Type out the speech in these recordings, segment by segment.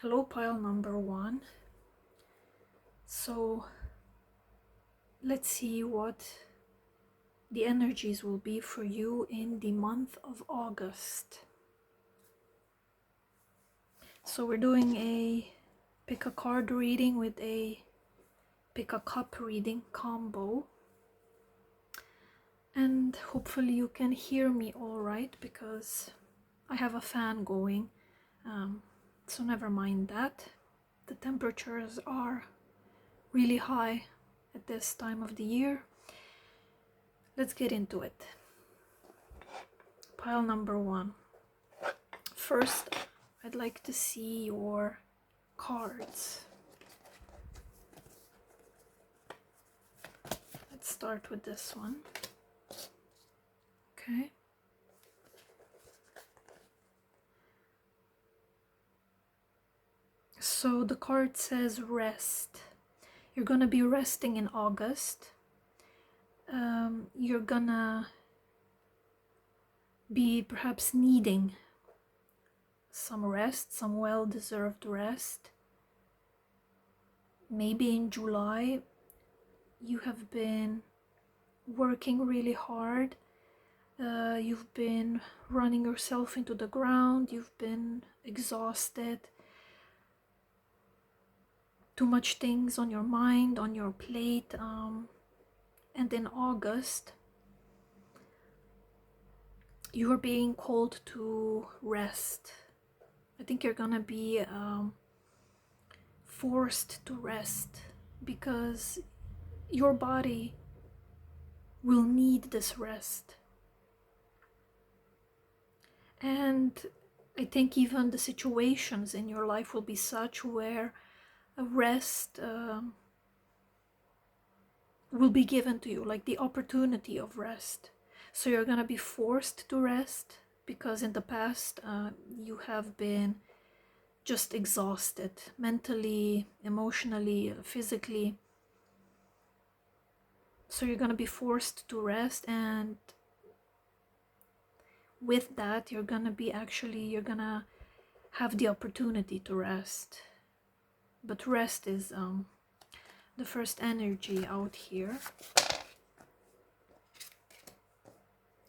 Hello, pile number one. So let's see what the energies will be for you in the month of August. So we're doing a pick a card reading with a pick a cup reading combo. And hopefully you can hear me all right, because I have a fan going. So never mind that. The temperatures are really high at this time of the year. Let's get into it. Pile number one. First, I'd like to see your cards. Let's start with this one. Okay. So the card says rest. You're gonna be resting in August. You're gonna be perhaps needing some rest, some well-deserved rest. Maybe in July you have been working really hard. You've been running yourself into the ground. You've been exhausted. Too much things on your mind, on your plate. And in August, you are being called to rest. I think you're gonna be forced to rest, because your body will need this rest. And I think even the situations in your life will be such where a rest will be given to you, like the opportunity of rest. So you're gonna be forced to rest, because in the past you have been just exhausted, mentally, emotionally, physically. So you're gonna be forced to rest, and with that you're gonna have the opportunity to rest. But rest is the first energy out here.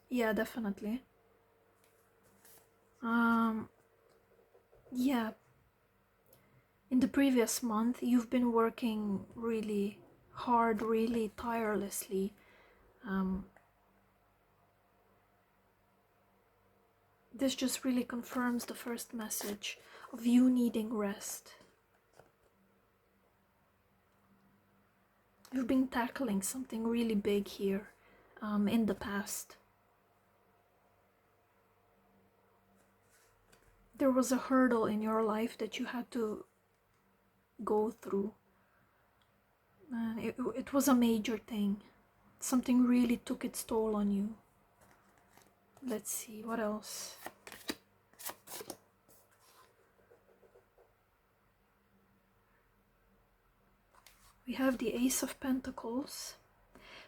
Yeah, definitely. Yeah, in the previous month you've been working really hard, really tirelessly. This just really confirms the first message of you needing rest. You've been tackling something really big here in the past. There was a hurdle in your life that you had to go through. And it was a major thing. Something really took its toll on you. Let's see, what else? We have the Ace of Pentacles.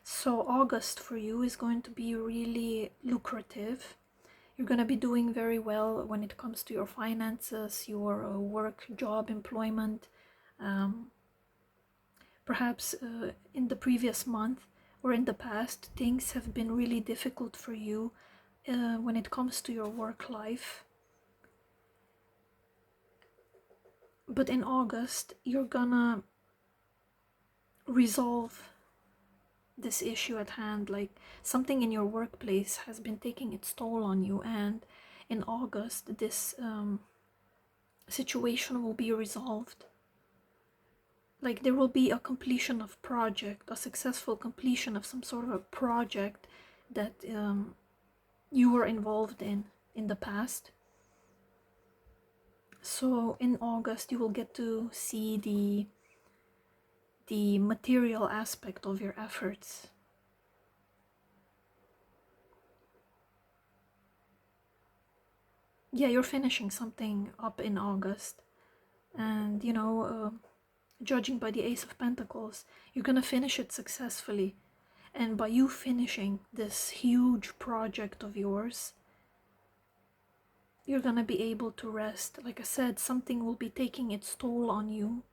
So August for you is going to be really lucrative. You're going to be doing very well when it comes to your finances, your work, job, employment. Perhaps in the previous month or in the past, things have been really difficult for you when it comes to your work life. But in August, you're gonna resolve this issue at hand. Like, something in your workplace has been taking its toll on you, and in August this situation will be resolved. Like, there will be a completion of project, a successful completion of some sort of a project that you were involved in the past. So in August you will get to see the material aspect of your efforts. Yeah, you're finishing something up in August, and you know, judging by the Ace of Pentacles, you're gonna finish it successfully. And by you finishing this huge project of yours, you're gonna be able to rest. Like I said, something will be taking its toll on you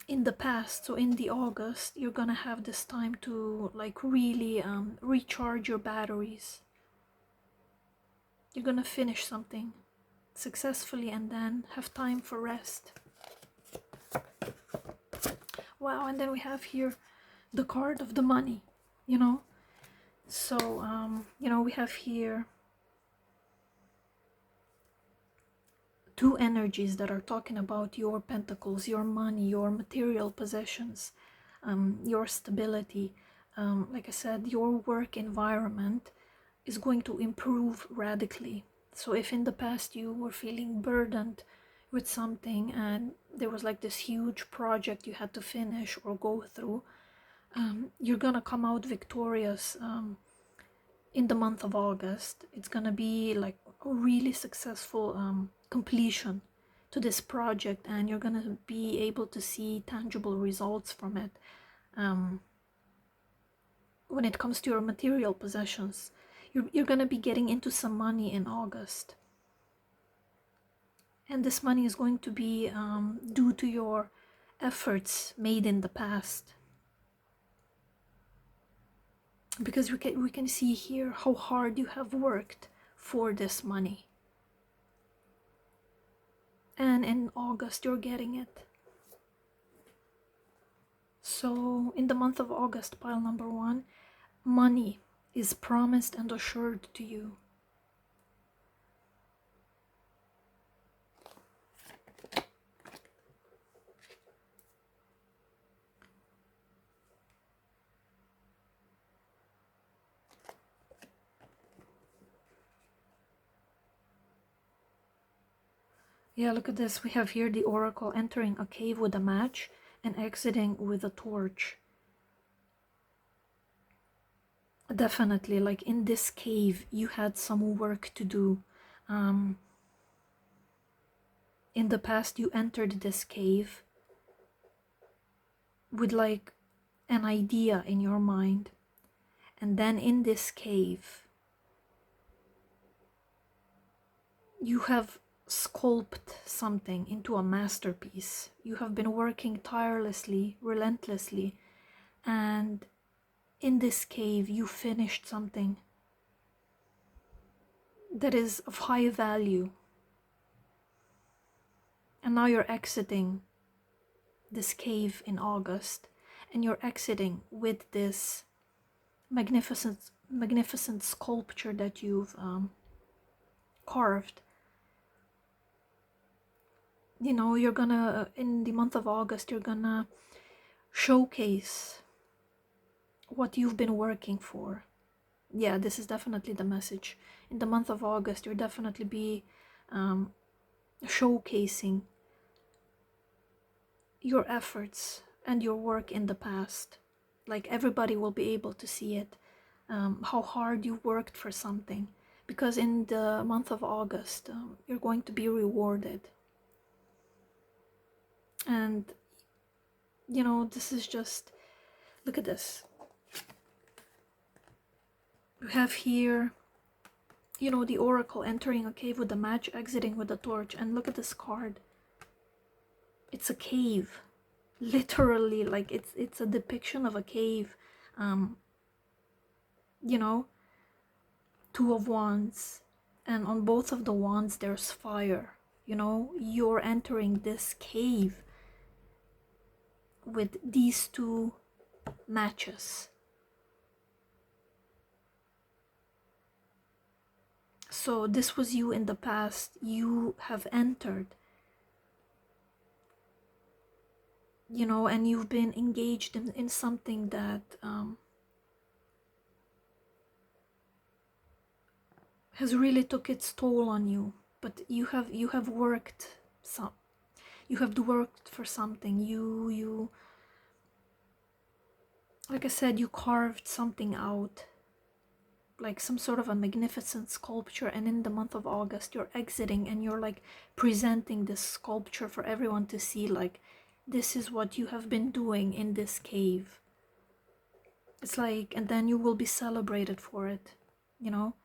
in the past. So in the August, you're gonna have this time to like really recharge your batteries. You're gonna finish something successfully and then have time for rest. Wow. And then we have here the card of the money, you know. So you know, we have here two energies that are talking about your pentacles, your money, your material possessions, your stability. Like I said, your work environment is going to improve radically. So if in the past you were feeling burdened with something and there was like this huge project you had to finish or go through, you're gonna come out victorious in the month of August. It's gonna be like a really successful completion to this project, and you're gonna be able to see tangible results from it. When it comes to your material possessions, you're gonna be getting into some money in August, and this money is going to be due to your efforts made in the past. Because we can see here how hard you have worked for this money. And in August, you're getting it. So in the month of August, pile number 1, money is promised and assured to you. Yeah, look at this. We have here the oracle entering a cave with a match and exiting with a torch. Definitely, like in this cave, you had some work to do. In the past, you entered this cave with like an idea in your mind. And then in this cave, you have sculpted something into a masterpiece. You have been working tirelessly, relentlessly, and in this cave you finished something that is of high value. And now you're exiting this cave in August, and you're exiting with this magnificent sculpture that you've carved. You know, you're gonna, in the month of August, you're gonna showcase what you've been working for. Yeah, this is definitely the message. In the month of August, you'll definitely be showcasing your efforts and your work in the past. Like everybody will be able to see it, how hard you worked for something. Because in the month of August, you're going to be rewarded. And, you know, this is just, look at this. We have here, you know, the oracle entering a cave with a match, exiting with a torch. And look at this card. It's a cave. Literally, like it's a depiction of a cave. You know, 2 of wands, and on both of the wands there's fire. You know, you're entering this cave with these 2 matches. So this was you in the past. You have entered, you know, and you've been engaged in something that has really took its toll on you. But you have worked some, you have worked for something. You like I said, you carved something out, like some sort of a magnificent sculpture. And in the month of August, you're exiting and you're like presenting this sculpture for everyone to see, like, this is what you have been doing in this cave. It's like, and then you will be celebrated for it, you know.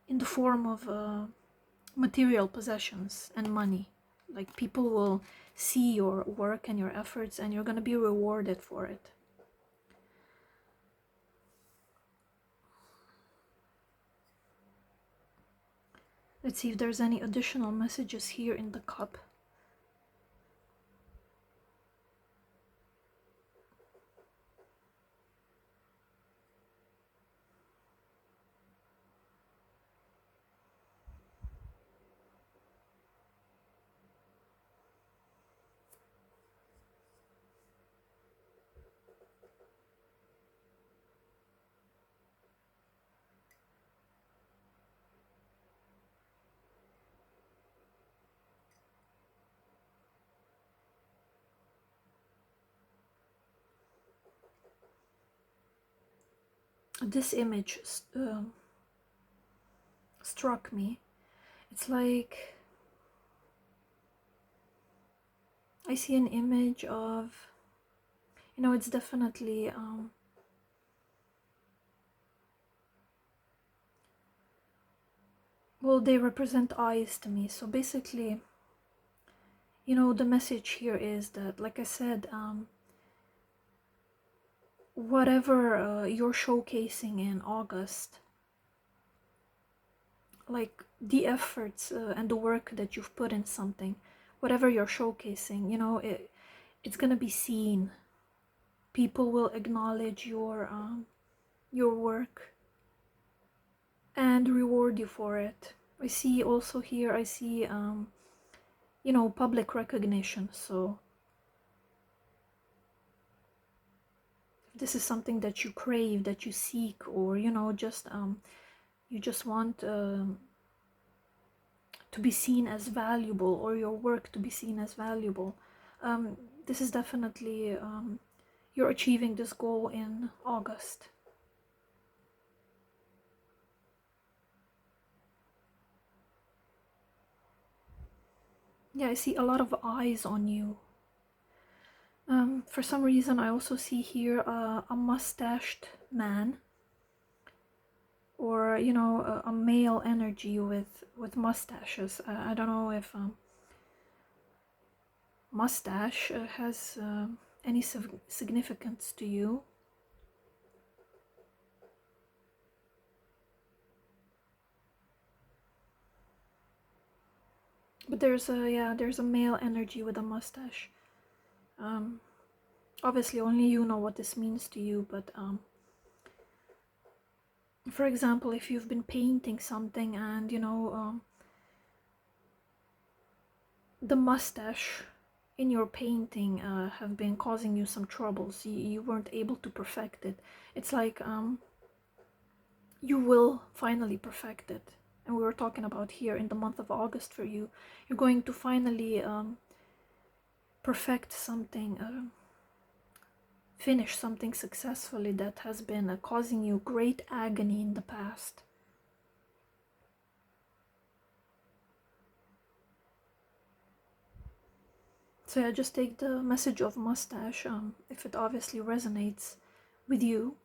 in the form of material possessions and money. Like people will see your work and your efforts, and you're going to be rewarded for it. Let's see if there's any additional messages here in the cup. This image struck me. It's like I see an image of, you know, it's definitely well, they represent eyes to me. So basically, you know, the message here is that, like I said, whatever you're showcasing in August, like the efforts and the work that you've put in something, whatever you're showcasing, you know, it's gonna be seen. People will acknowledge your work and reward you for it. I see also here, I see you know, public recognition. So if this is something that you crave, that you seek, or you know, just you just want to be seen as valuable, or your work to be seen as valuable, this is definitely you're achieving this goal in August. Yeah, I see a lot of eyes on you. For some reason, I also see here a mustached man, or you know, a male energy with mustaches. I don't know if mustache has any significance to you. But there's a male energy with a mustache. Obviously, only you know what this means to you. But for example, if you've been painting something and you know the mustache in your painting have been causing you some troubles, you weren't able to perfect it. It's like you will finally perfect it. And we were talking about here in the month of August for you, you're going to finally perfect something, finish something successfully that has been causing you great agony in the past. So yeah, just take the message of mustache if it obviously resonates with you.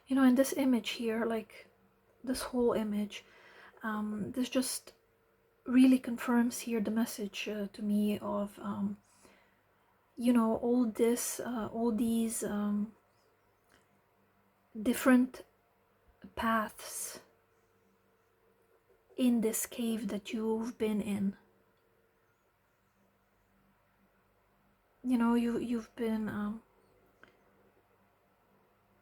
You know, in this image here, like this whole image, this just really confirms here the message to me of you know, all these different paths in this cave that you've been in. You know, you've been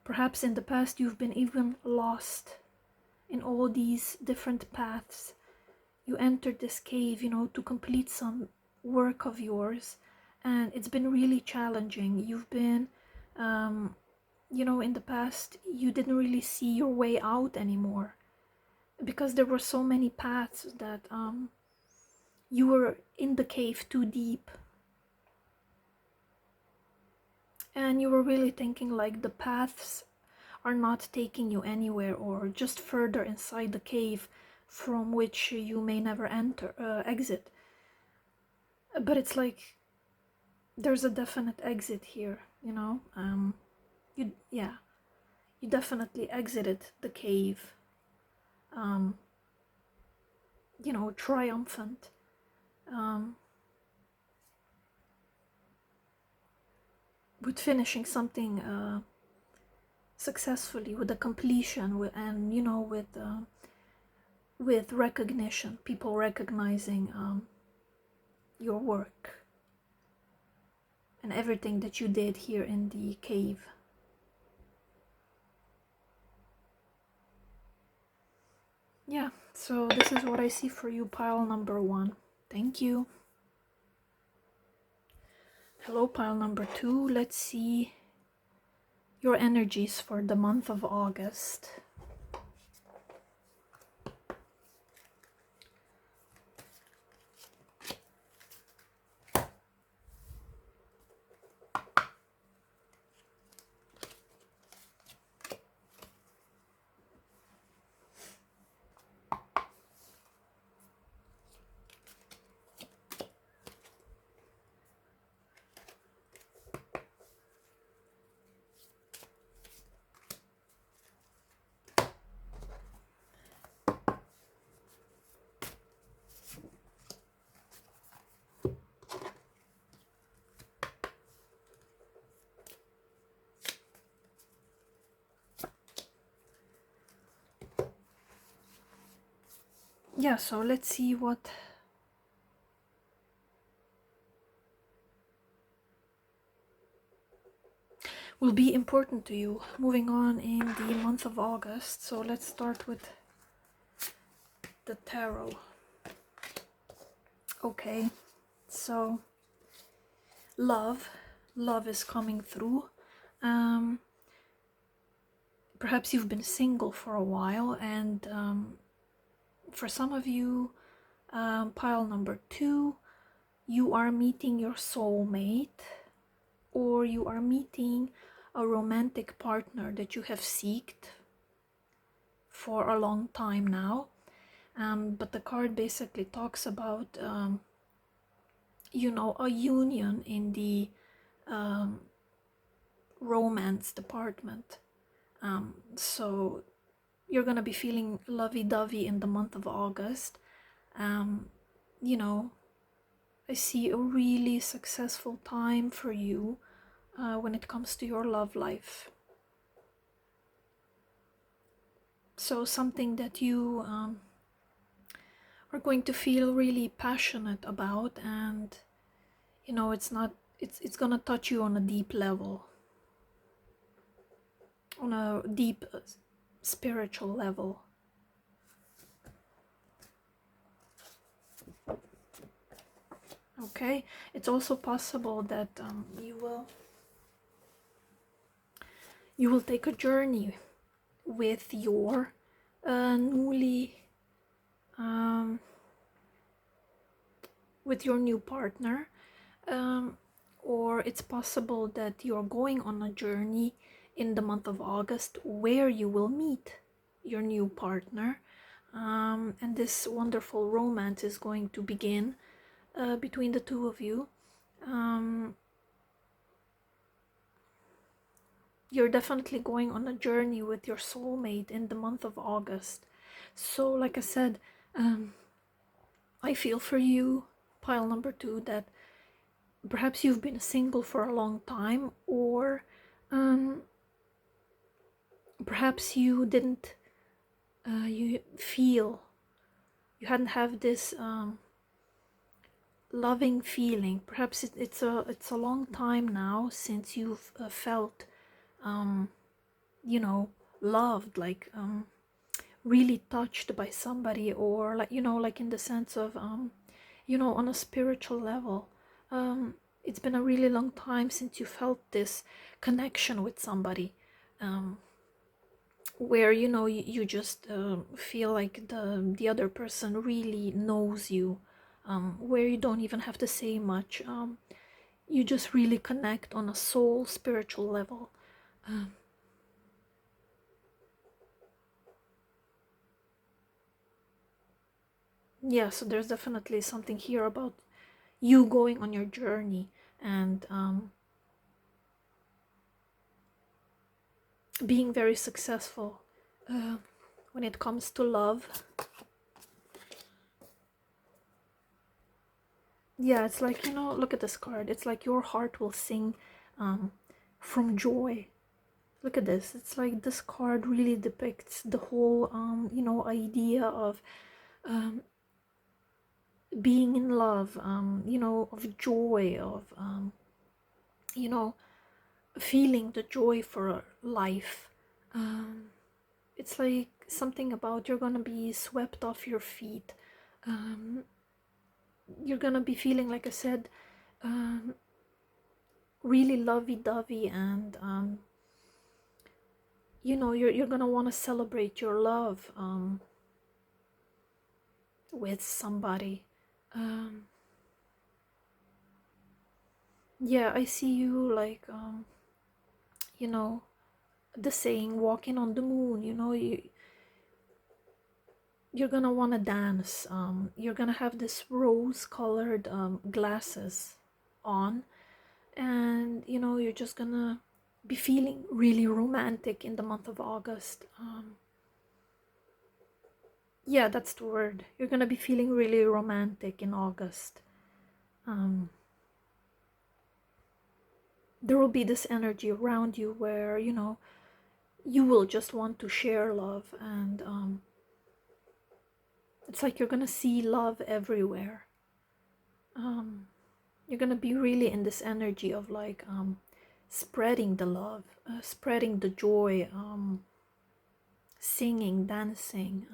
perhaps in the past you've been even lost in all these different paths. You entered this cave, you know, to complete some work of yours, and it's been really challenging. You've been you know, in the past you didn't really see your way out anymore because there were so many paths that you were in the cave too deep, and you were really thinking like the paths are not taking you anywhere, or just further inside the cave from which you may never exit. But it's like there's a definite exit here, you know. You definitely exited the cave, you know, triumphant. With finishing something successfully, with a completion, and you know, with recognition, people recognizing your work and everything that you did here in the cave. Yeah, so this is what I see for you, pile number 1. Thank you. Hello, pile number 2. Let's see your energies for the month of August. Yeah, so let's see what will be important to you moving on in the month of August. So let's start with the tarot. Okay, so love is coming through. Perhaps you've been single for a while, and for some of you, pile number 2, you are meeting your soulmate, or you are meeting a romantic partner that you have sought for a long time now. But the card basically talks about you know, a union in the romance department. So you're gonna be feeling lovey-dovey in the month of August. You know, I see a really successful time for you when it comes to your love life. So something that you are going to feel really passionate about, and you know, it's gonna touch you on a deep level, on a deep spiritual level. Okay, it's also possible that you will take a journey with your newly with your new partner, or it's possible that you're going on a journey in the month of August where you will meet your new partner, and this wonderful romance is going to begin between the two of you. You're definitely going on a journey with your soulmate in the month of August. So like I said, I feel for you, pile number 2, that perhaps you've been single for a long time, or perhaps you didn't you hadn't have this loving feeling. Perhaps it's a long time now since you've felt you know, loved, like really touched by somebody, or like, you know, like in the sense of you know, on a spiritual level. It's been a really long time since you felt this connection with somebody, where, you know, you just feel like the other person really knows you, where you don't even have to say much. You just really connect on a soul spiritual level. Yeah, so there's definitely something here about you going on your journey and being very successful when it comes to love. Yeah, it's like, you know, look at this card. It's like your heart will sing um, from joy. Look at this. It's like this card really depicts the whole, you know, idea of um, being in love, you know, of joy, of, you know, feeling the joy for life. It's like something about you're gonna be swept off your feet. You're gonna be feeling, like I said, um, really lovey-dovey, and you know, you're gonna want to celebrate your love with somebody. um, yeah, I see you like you know, the saying walking on the moon. You know, you're gonna want to dance. You're gonna have this rose colored glasses on, and you know, you're just gonna be feeling really romantic in the month of August. Yeah, that's the word. You're gonna be feeling really romantic in August. um, there will be this energy around you where, you know, you will just want to share love, and it's like you're gonna see love everywhere. You're gonna be really in this energy of like spreading the love, spreading the joy, singing, dancing,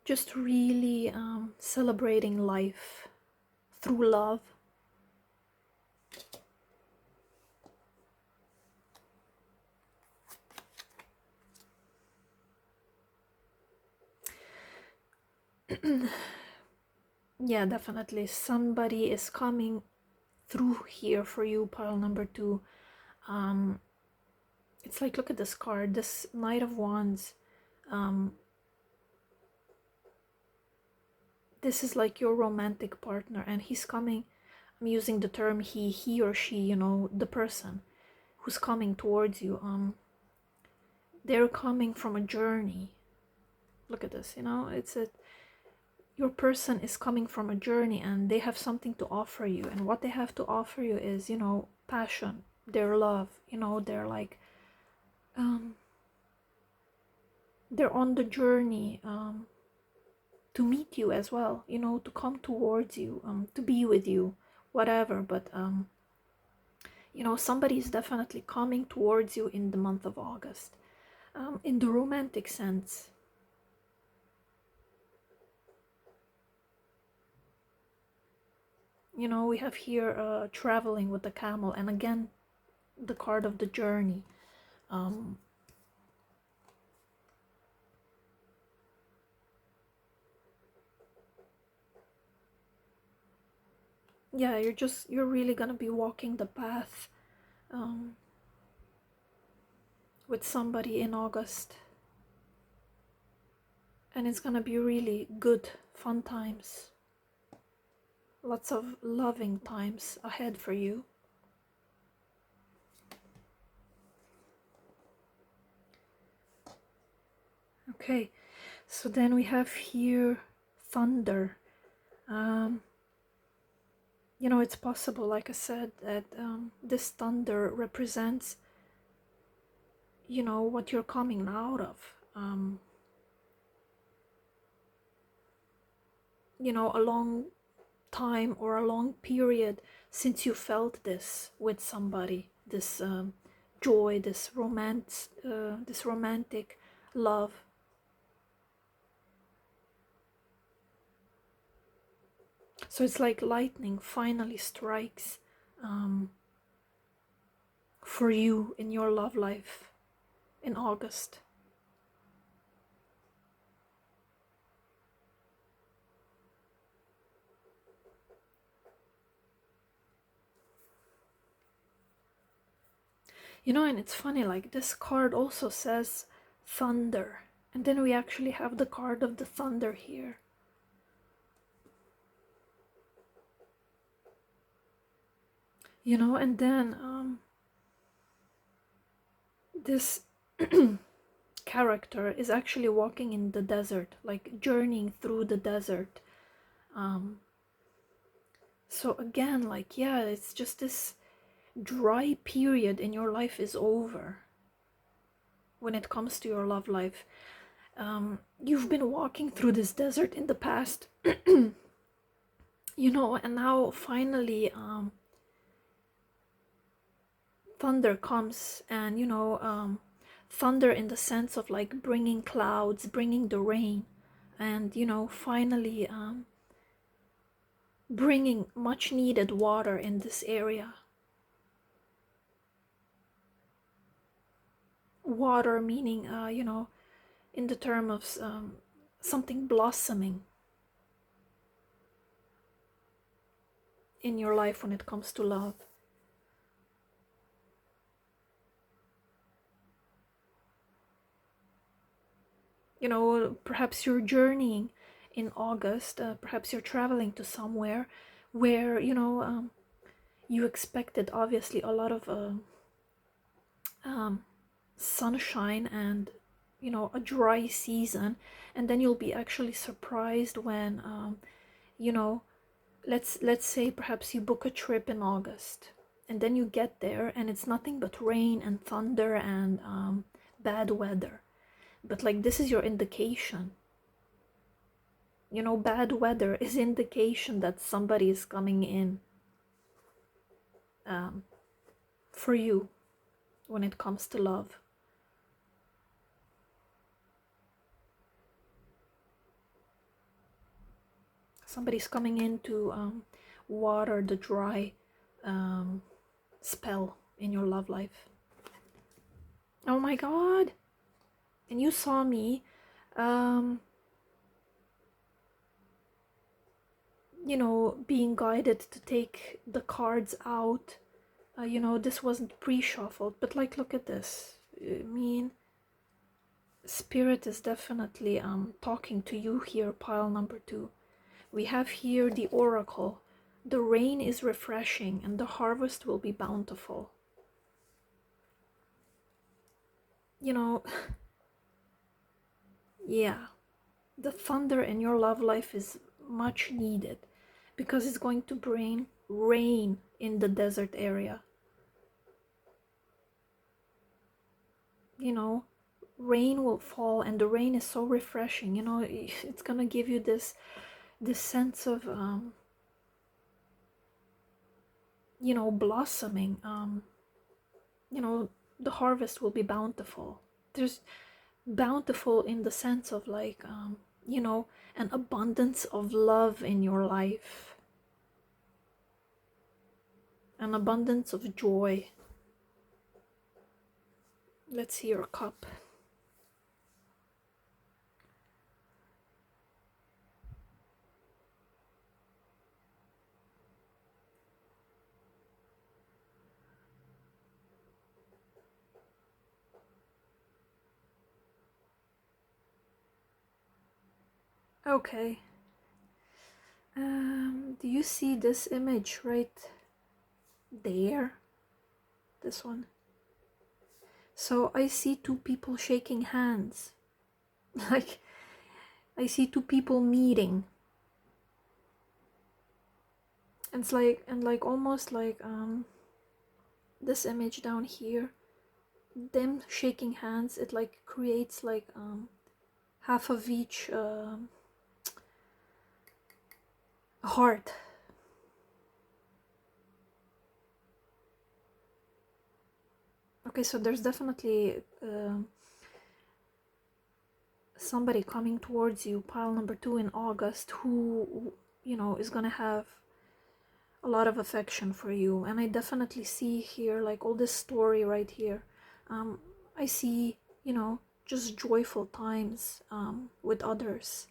just really celebrating life through love. Yeah, definitely somebody is coming through here for you, pile number 2. It's like, look at this card, this Knight of Wands. This is like your romantic partner, and he's coming. I'm using the term he or she, you know, the person who's coming towards you. They're coming from a journey. Look at this, you know, it's a, your person is coming from a journey, and they have something to offer you, and what they have to offer you is, you know, passion, their love, you know, they're like they're on the journey to meet you as well, you know, to come towards you, to be with you, whatever. But you know, somebody is definitely coming towards you in the month of August, in the romantic sense. You know, we have here traveling with the camel, and again, the card of the journey. Yeah, you're really gonna be walking the path with somebody in August, and it's gonna be really good, fun times. Lots of loving times ahead for you. Okay, so then we have here thunder. You know, it's possible, like I said, that this thunder represents, you know, what you're coming out of. You know, a long time or a long period since you felt this with somebody, this joy, this romance, this romantic love. So it's like lightning finally strikes for you in your love life in August. You know, and it's funny, like this card also says thunder, and then we actually have the card of the thunder here. And then this character is actually walking in the desert, like journeying through the desert. So again, like, yeah, it's just this dry period in your life is over when it comes to your love life. You've been walking through this desert in the past, and now finally thunder comes, and thunder in the sense of like bringing clouds, bringing the rain, and finally bringing much needed water in this area. Water meaning in the term of something blossoming in your life when it comes to love. Perhaps you're journeying in August, perhaps you're traveling to somewhere where you expected obviously a lot of sunshine and a dry season, and then you'll be actually surprised when let's say perhaps you book a trip in August, and then you get there and it's nothing but rain and thunder and bad weather. But like, this is your indication. Bad weather is indication that somebody is coming in for you when it comes to love. Somebody's coming in to water the dry spell in your love life. Oh my god. And you saw me being guided to take the cards out. This wasn't pre-shuffled, but like, look at this. I mean, spirit is definitely talking to you here, pile number 2. We have here the oracle. The rain is refreshing and the harvest will be bountiful. Yeah, the thunder in your love life is much needed because it's going to bring rain in the desert area. Rain will fall, and the rain is so refreshing. It's gonna give you this sense of blossoming. The harvest will be bountiful. There's bountiful in the sense of like an abundance of love in your life, an abundance of joy. Let's see your cup. Okay. Do you see this image right there? This one. So I see 2 people shaking hands. Like, I see 2 people meeting. It's like, and like almost like this image down here, them shaking hands, it like creates like half of each heart. Okay, so there's definitely somebody coming towards you, pile number 2, in August, who is gonna have a lot of affection for you. And I definitely see here like all this story right here. I see just joyful times with others.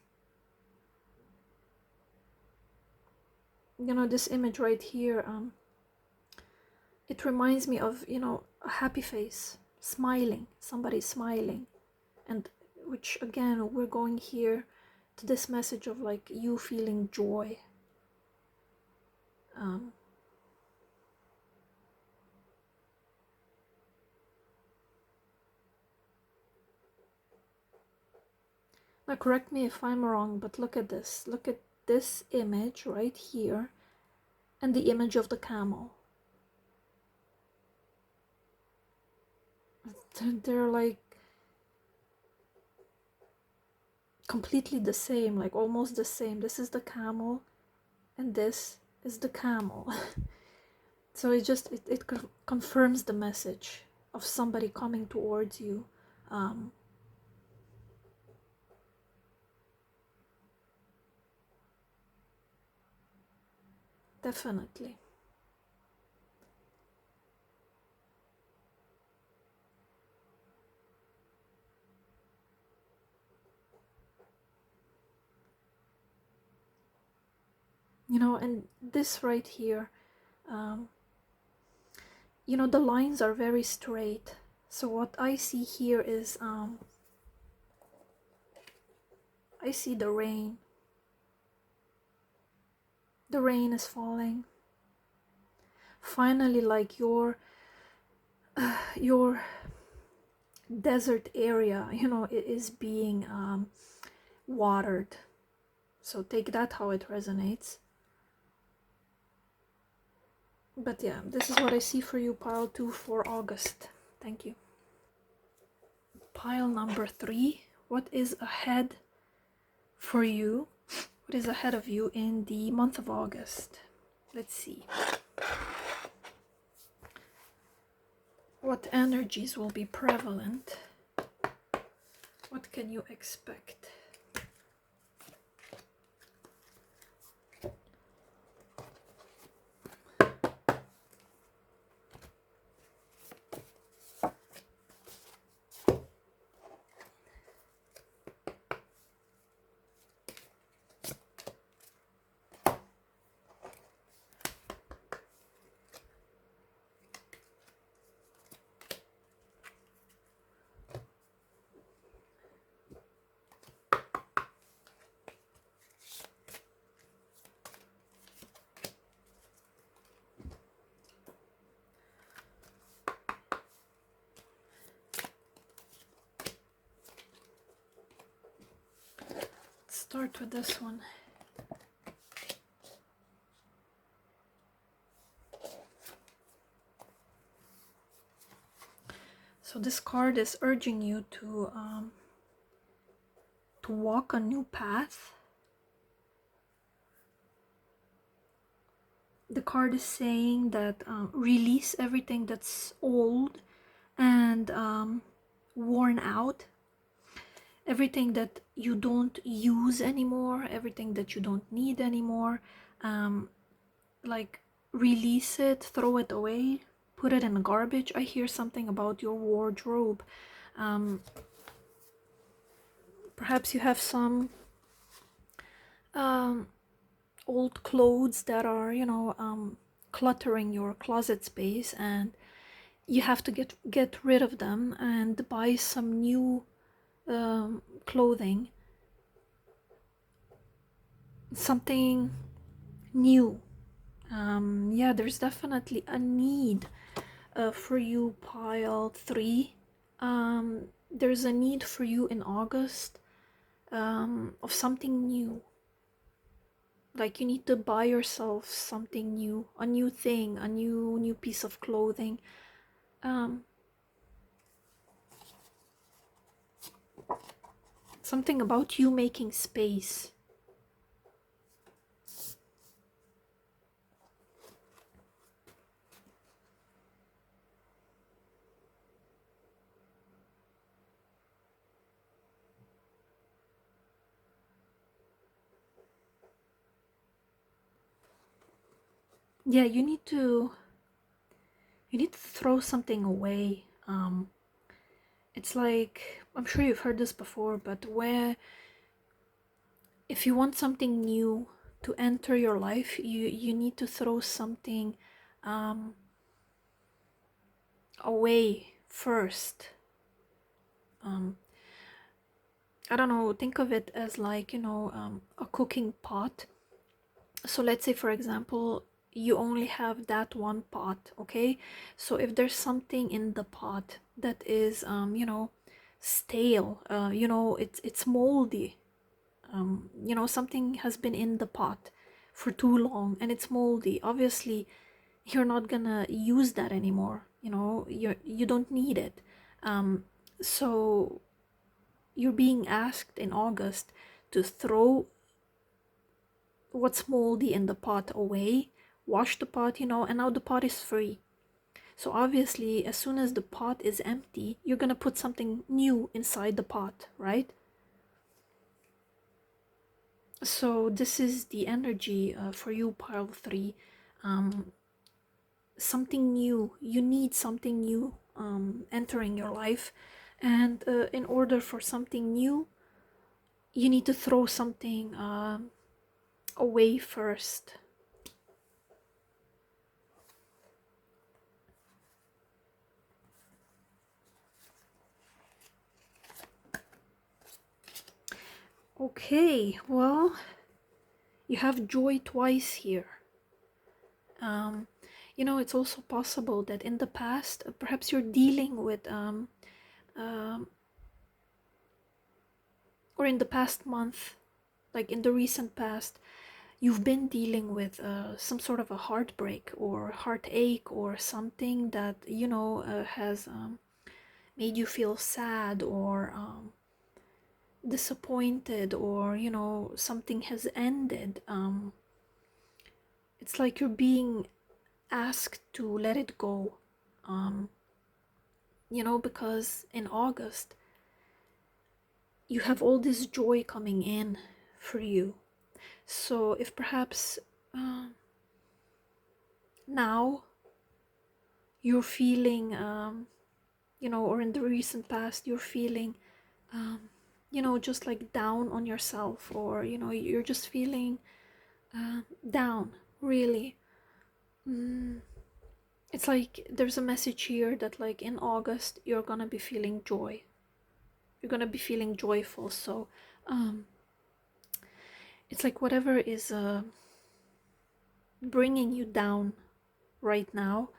This image right here, it reminds me of a happy face, smiling, somebody smiling. And which again, we're going here to this message of like you feeling joy. Now correct me if I'm wrong, but look at this. Look at this image right here and the image of the camel. They're like completely the same, like almost the same. This is the camel and this is the camel. So it confirms the message of somebody coming towards you. Definitely. You know, and this right here, you know, the lines are very straight. So what I see here is, I see the rain. The rain is falling. Finally, like your desert area, you know, it is being watered. So take that how it resonates. But yeah, this is what I see for you, pile 2 for August. Thank you. Pile number 3, what is ahead for you? What is ahead of you in the month of August? Let's see. What energies will be prevalent? What can you expect? Let's start with this one. So this card is urging you to walk a new path. The card is saying that release everything that's old and worn out, everything that you don't use anymore, everything that you don't need anymore. Like release it, throw it away, put it in the garbage. I hear something about your wardrobe. Perhaps you have some old clothes that are, you know, cluttering your closet space, and you have to get rid of them and buy some new clothing, something new. Yeah, there's definitely a need for you, pile 3. There's a need for you in August of something new. Like you need to buy yourself something new, a new thing, a new piece of clothing. Something about you making space. Yeah, you need to throw something away. It's like, I'm sure you've heard this before, but where if you want something new to enter your life, you need to throw something away first. I don't know, think of it as like, you know, a cooking pot. So let's say, for example, you only have that one pot, okay? So if there's something in the pot that is, you know, stale. You know, it's moldy. You know, something has been in the pot for too long and it's moldy. Obviously, you're not gonna use that anymore. You know, you don't need it. So you're being asked in August to throw what's moldy in the pot away, wash the pot, you know, and now the pot is free. So obviously, as soon as the pot is empty, you're gonna put something new inside the pot, right? So this is the energy for you, pile 3. Something new. You need something new entering your life. And in order for something new, you need to throw something away first. Okay, well, you have joy twice here. You know, it's also possible that in the past, perhaps you're dealing with, or in the past month, like in the recent past, you've been dealing with some sort of a heartbreak or heartache or something that, you know, has made you feel sad or disappointed, or, you know, something has ended. It's like you're being asked to let it go. You know, because in August, you have all this joy coming in for you. So if perhaps now you're feeling, you know, or in the recent past, you're feeling, you know, just like down on yourself, or, you know, you're just feeling down, really. It's like there's a message here that, like, in August, you're gonna be feeling joy. You're gonna be feeling joyful. So, it's like whatever is bringing you down right now,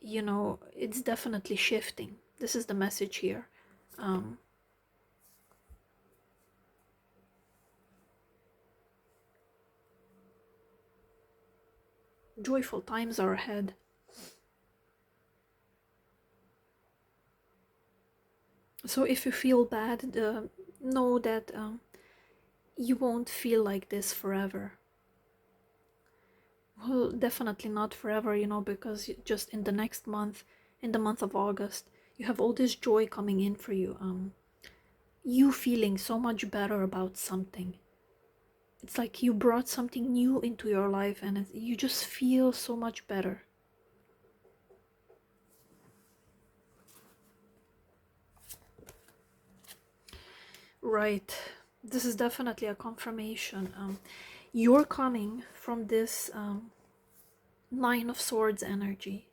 you know, it's definitely shifting. This is the message here. Joyful times are ahead. So if you feel bad, know that you won't feel like this forever. Well, definitely not forever, you know, because just in the next month, in the month of August, you have all this joy coming in for you. You feeling so much better about something. It's like you brought something new into your life and you just feel so much better. Right. This is definitely a confirmation. You're coming from this Nine of Swords energy.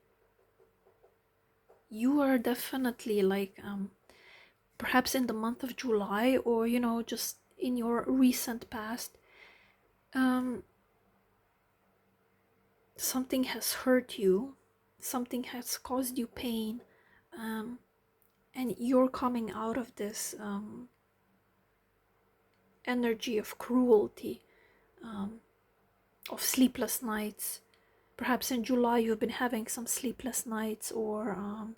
You are definitely like, perhaps in the month of July, or, you know, just in your recent past, something has hurt you, something has caused you pain, and you're coming out of this energy of cruelty, of sleepless nights. Perhaps in July you've been having some sleepless nights, or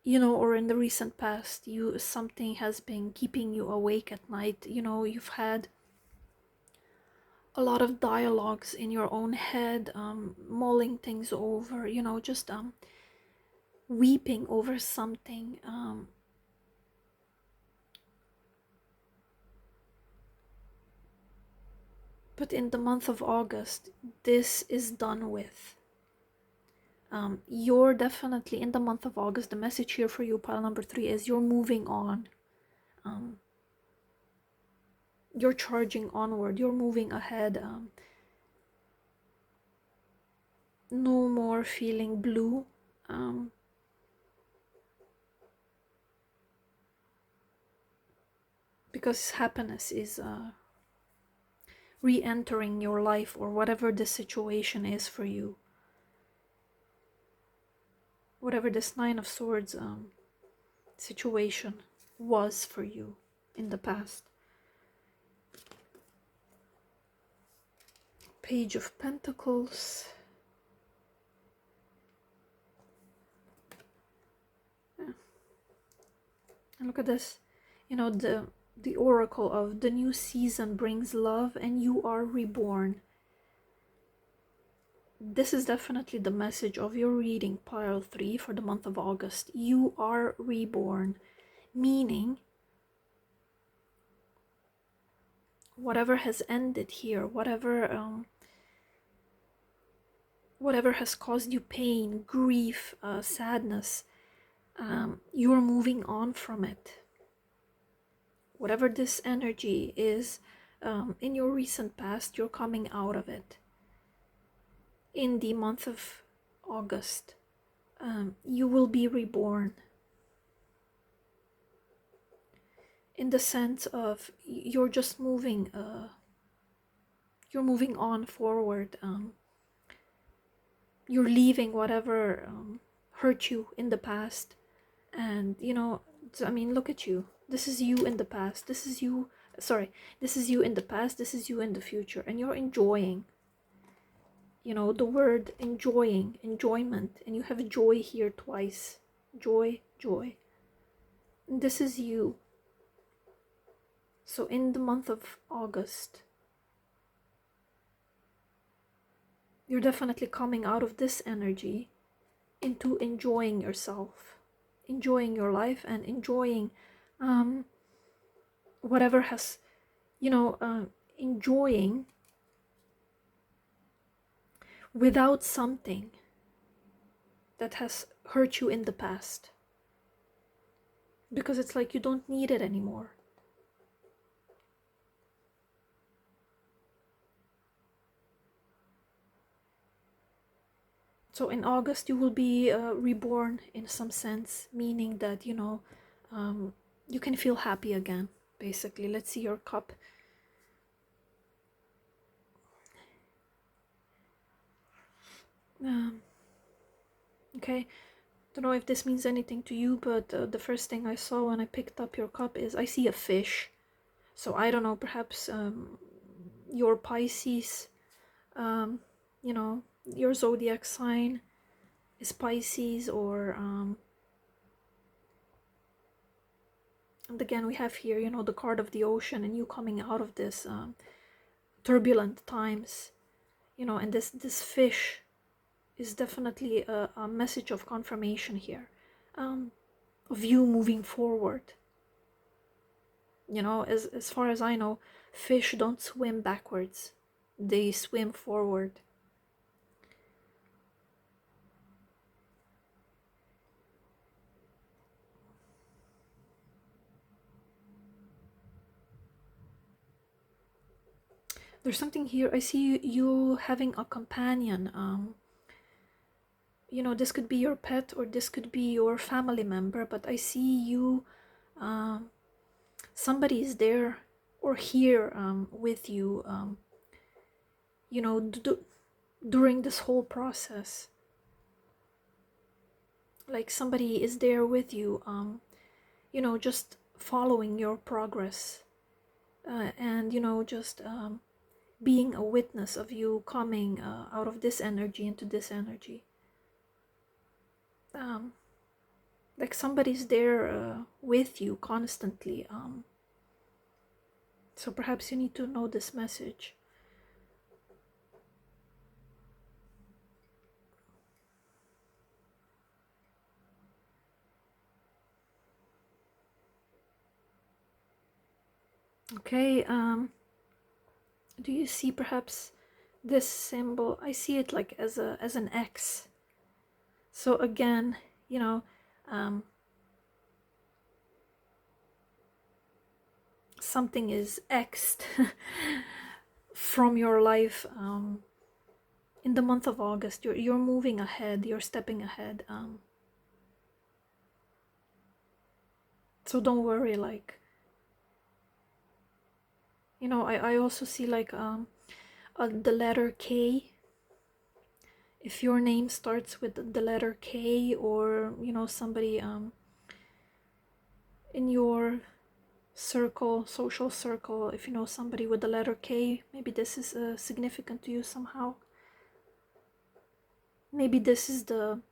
you know, or in the recent past, something has been keeping you awake at night. You know, you've had a lot of dialogues in your own head, mulling things over, you know, just weeping over something. But in the month of August, this is done with. You're definitely in the month of August. The message here for you, pile number 3, is you're moving on. You're charging onward. You're moving ahead. No more feeling blue. Because happiness is re-entering your life, or whatever the situation is for you. Whatever this Nine of Swords situation was for you in the past. Page of Pentacles. Yeah. And look at this. You know, the oracle of the new season brings love and you are reborn. This is definitely the message of your reading, pile 3, for the month of August. You are reborn, meaning whatever has ended here, whatever has caused you pain, grief, sadness, you're moving on from it. Whatever this energy is in your recent past, you're coming out of it. In the month of August, you will be reborn. In the sense of you're just moving, you're moving on forward. You're leaving whatever hurt you in the past. And you know, I mean, look at you. This is you in the past. This is you, sorry, this is you in the past. This is you in the future. And you're enjoying. You know, the word enjoying, enjoyment. And you have joy here twice. Joy, joy. And this is you. So in the month of August, you're definitely coming out of this energy into enjoying yourself, enjoying your life, and enjoying whatever has, you know, enjoying without something that has hurt you in the past. Because it's like you don't need it anymore. So in August, you will be reborn in some sense, meaning that, you know, you can feel happy again, basically. Let's see your cup. Okay, don't know if this means anything to you, but the first thing I saw when I picked up your cup is I see a fish. So I don't know, perhaps your Pisces, you know, your zodiac sign is Pisces, or and again we have here, you know, the card of the ocean, and you coming out of this turbulent times, you know, and this fish is definitely a message of confirmation here, of you moving forward. You know, as far as I know, fish don't swim backwards, they swim forward. There's something here. I see you having a companion. You know, this could be your pet or this could be your family member, but I see you, somebody is there or here with you, you know, during this whole process. Like somebody is there with you, you know, just following your progress, and, you know, just being a witness of you coming out of this energy into this energy. Like somebody's there with you constantly. So perhaps you need to know this message. Okay, do you see perhaps this symbol? I see it like as an X. So again, you know, something is X'd from your life. In the month of August, you're moving ahead, you're stepping ahead. So don't worry, like, you know, I also see like the letter K. If your name starts with the letter K, or, you know, somebody in your circle, social circle, if you know somebody with the letter K, maybe this is significant to you somehow. Maybe this is the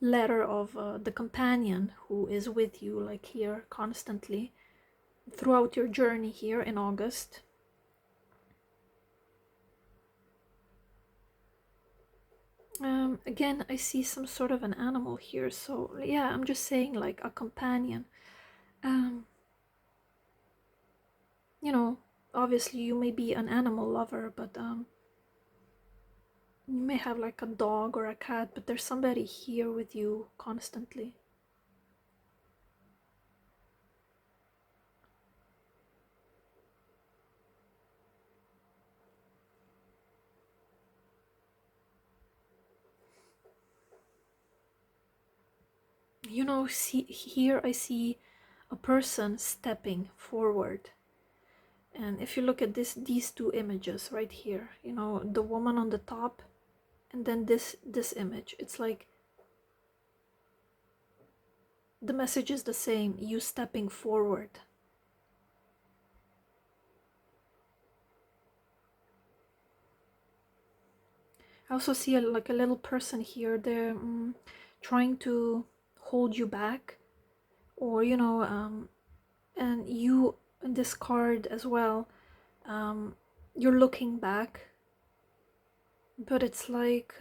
letter of the companion who is with you, like here, constantly throughout your journey here in August. Again, I see some sort of an animal here, so yeah, I'm just saying like a companion. You know, obviously you may be an animal lover, but you may have like a dog or a cat, but there's somebody here with you constantly. You know, see here I see a person stepping forward. And if you look at these two images right here, you know, the woman on the top and then this image, it's like the message is the same, you stepping forward. I also see like a little person here, they're trying to hold you back, or you know, and you in this card as well, you're looking back, but it's like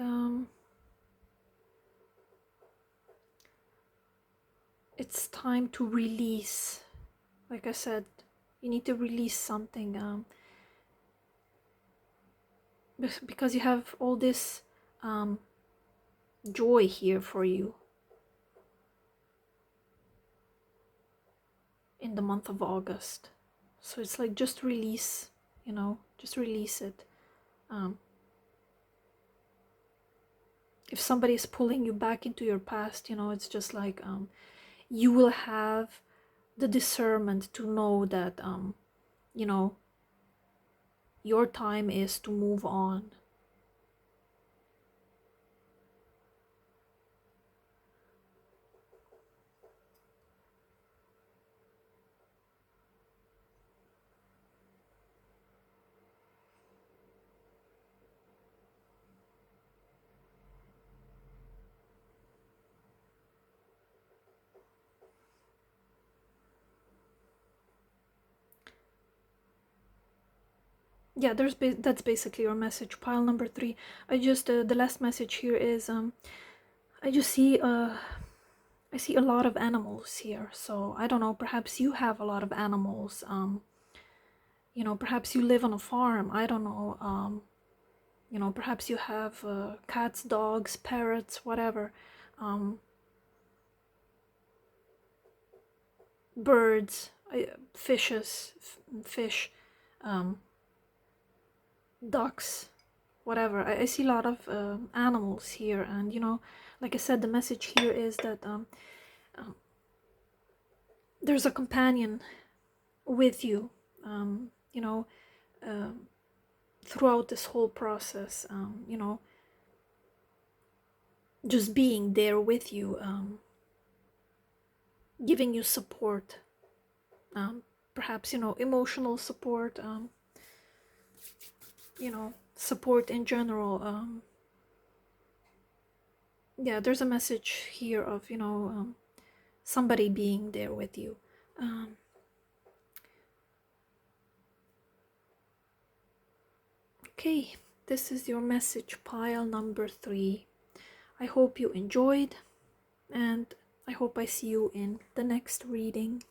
it's time to release. Like I said, you need to release something, because you have all this joy here for you in the month of August. So it's like just release, you know, just release it. If somebody is pulling you back into your past, you know, it's just like you will have the discernment to know that you know, your time is to move on. Yeah, that's basically your message. Pile number 3. I just the last message here is I just see I see a lot of animals here. So I don't know, perhaps you have a lot of animals. You know, perhaps you live on a farm. I don't know. You know, perhaps you have cats, dogs, parrots, whatever. Birds, fishes, fish, ducks, whatever. I see a lot of animals here, and you know, like I said, the message here is that there's a companion with you, you know, throughout this whole process, you know, just being there with you, giving you support, perhaps, you know, emotional support, you know, support in general. Yeah, there's a message here of, you know, somebody being there with you. Okay, this is your message pile number 3. I hope you enjoyed, and I hope I see you in the next reading.